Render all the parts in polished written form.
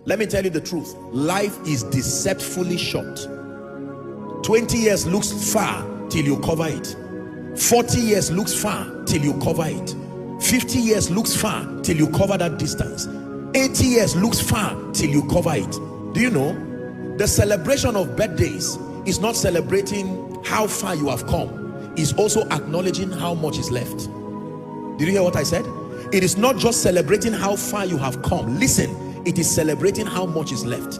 Let me tell you the truth. Life is deceptively short. 20 years looks far till you cover it. 40 years looks far till you cover it. 50 years looks far till you cover that distance. 80 years looks far till you cover it. Do you know? The celebration of birthdays is not celebrating how far you have come. It's also acknowledging how much is left. Did you hear what I said? It is not just celebrating how far you have come. Listen, it is celebrating how much is left.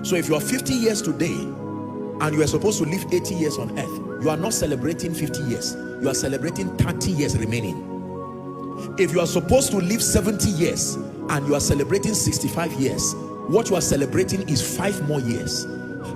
So if you are 50 years today and you are supposed to live 80 years on earth, you are not celebrating 50 years. You are celebrating 30 years remaining. If you are supposed to live 70 years and you are celebrating 65 years, what you are celebrating is 5 more years.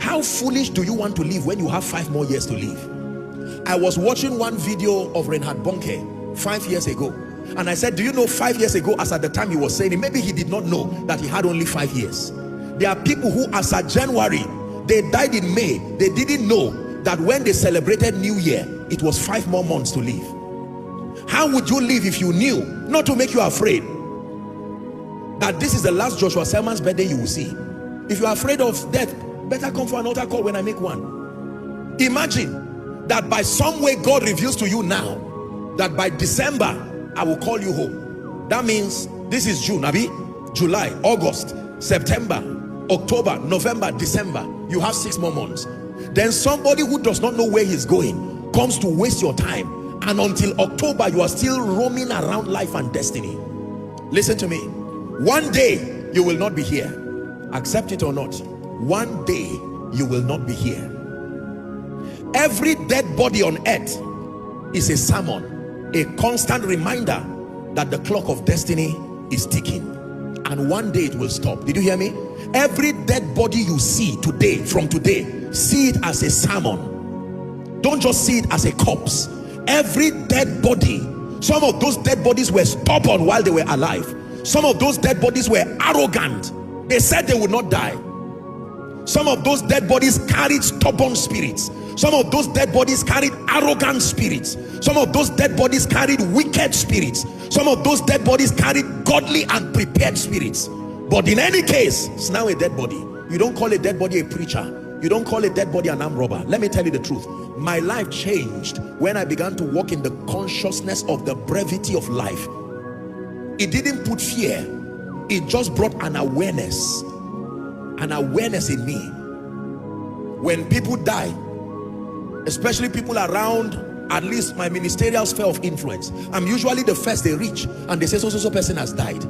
How foolish do you want to live when you have 5 more years to live? I was watching one video of Reinhard Bonnke 5 years ago, and I said, do you know 5 years ago, as at the time he was saying it, maybe he did not know that he had only 5 years. There are people who, as at January, they died in May. They didn't know that when they celebrated New Year, it was 5 more months to live. How would you live if you knew, not to make you afraid, that this is the last Joshua Selman's birthday you will see? If you are afraid of death, better come for an altar call when I make one. Imagine that by some way God reveals to you now that by December I will call you home. That means this is June, Abi, July, August, September, October, November, December. You have 6 more months. Then somebody who does not know where he's going comes to waste your time, and until October you are still roaming around life and destiny. Listen to me. One day you will not be here. Accept it or not. One day you will not be here. Every dead body on earth is a sermon, a constant reminder that the clock of destiny is ticking, and one day it will stop. Did you hear me? Every dead body you see today, from today, see it as a sermon. Don't just see it as a corpse. Every dead body, some of those dead bodies were stubborn while they were alive. Some of those dead bodies were arrogant. They said they would not die. Some of those dead bodies carried stubborn spirits. Some of those dead bodies carried arrogant spirits. Some of those dead bodies carried wicked spirits. Some of those dead bodies carried godly and prepared spirits. But in any case, it's now a dead body. You don't call a dead body a preacher. You don't call a dead body an armed robber. Let me tell you the truth. My life changed when I began to walk in the consciousness of the brevity of life. It didn't put fear. It just brought an awareness in me. When people die, especially people around at least my ministerial sphere of influence, I'm usually the first they reach, and they say so person has died.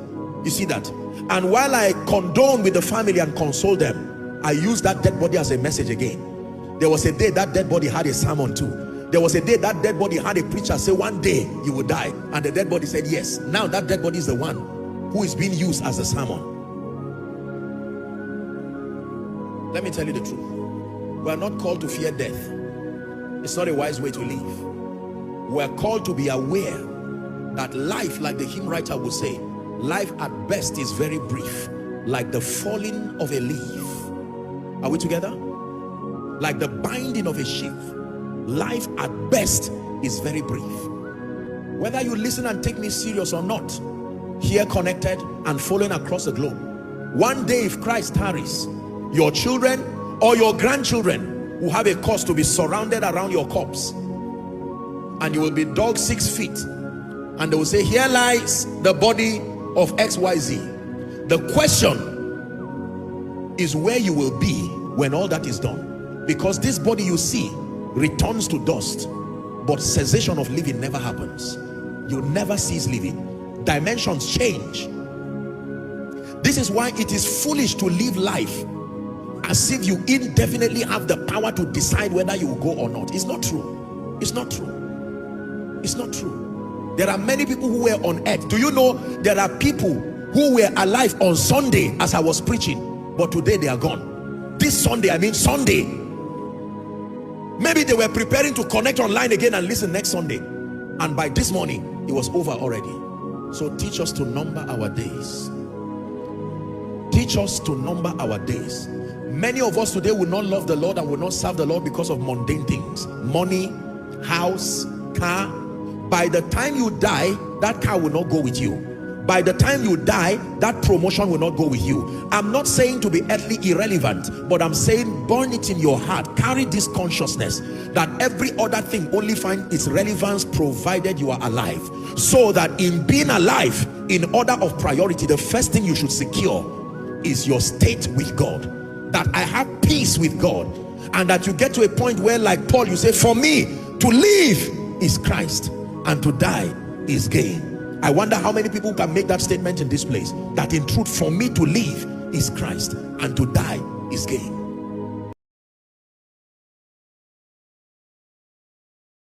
You see that? And while I condone with the family and console them, I use that dead body as a message again. There was a day that dead body had a sermon too. There was a day that dead body had a preacher say, one day you will die, and the dead body said yes. Now that dead body is the one who is being used as a sermon. Let me tell you the truth. We are not called to fear death. It's not a wise way to live. We are called to be aware that life, like the hymn writer would say, life at best is very brief, like the falling of a leaf. Are we together? Like the binding of a sheaf. Life at best is very brief. Whether you listen and take me serious or not, here connected and following across the globe, one day if Christ tarries, your children or your grandchildren will have a cause to be surrounded around your corpse, and you will be dug 6 feet, and they will say, here lies the body of XYZ. The question is where you will be when all that is done, because this body you see returns to dust, but cessation of living never happens. You never cease living. Dimensions change. This is why it is foolish to live life as if you indefinitely have the power to decide whether you will go or not. It's not true. It's not true. It's not true. There are many people who were on earth. Do you know there are people who were alive on Sunday as I was preaching, but today they are gone? This Sunday, I mean Sunday. Maybe they were preparing to connect online again and listen next Sunday, and by this morning it was over already. So teach us to number our days. Teach us to number our days. Many of us today will not love the Lord and will not serve the Lord because of mundane things. Money, house, car. By the time you die, that car will not go with you. by the time you die, that promotion will not go with you. I'm not saying to be earthly irrelevant, but I'm saying burn it in your heart. Carry this consciousness that every other thing only finds its relevance provided you are alive. So that in being alive, in order of priority, the first thing you should secure is your state with God. That I have peace with God. And that you get to a point where, like Paul, you say, for me to live is Christ and to die is gain. I wonder how many people can make that statement in this place, that in truth, for me to live is Christ and to die is gain.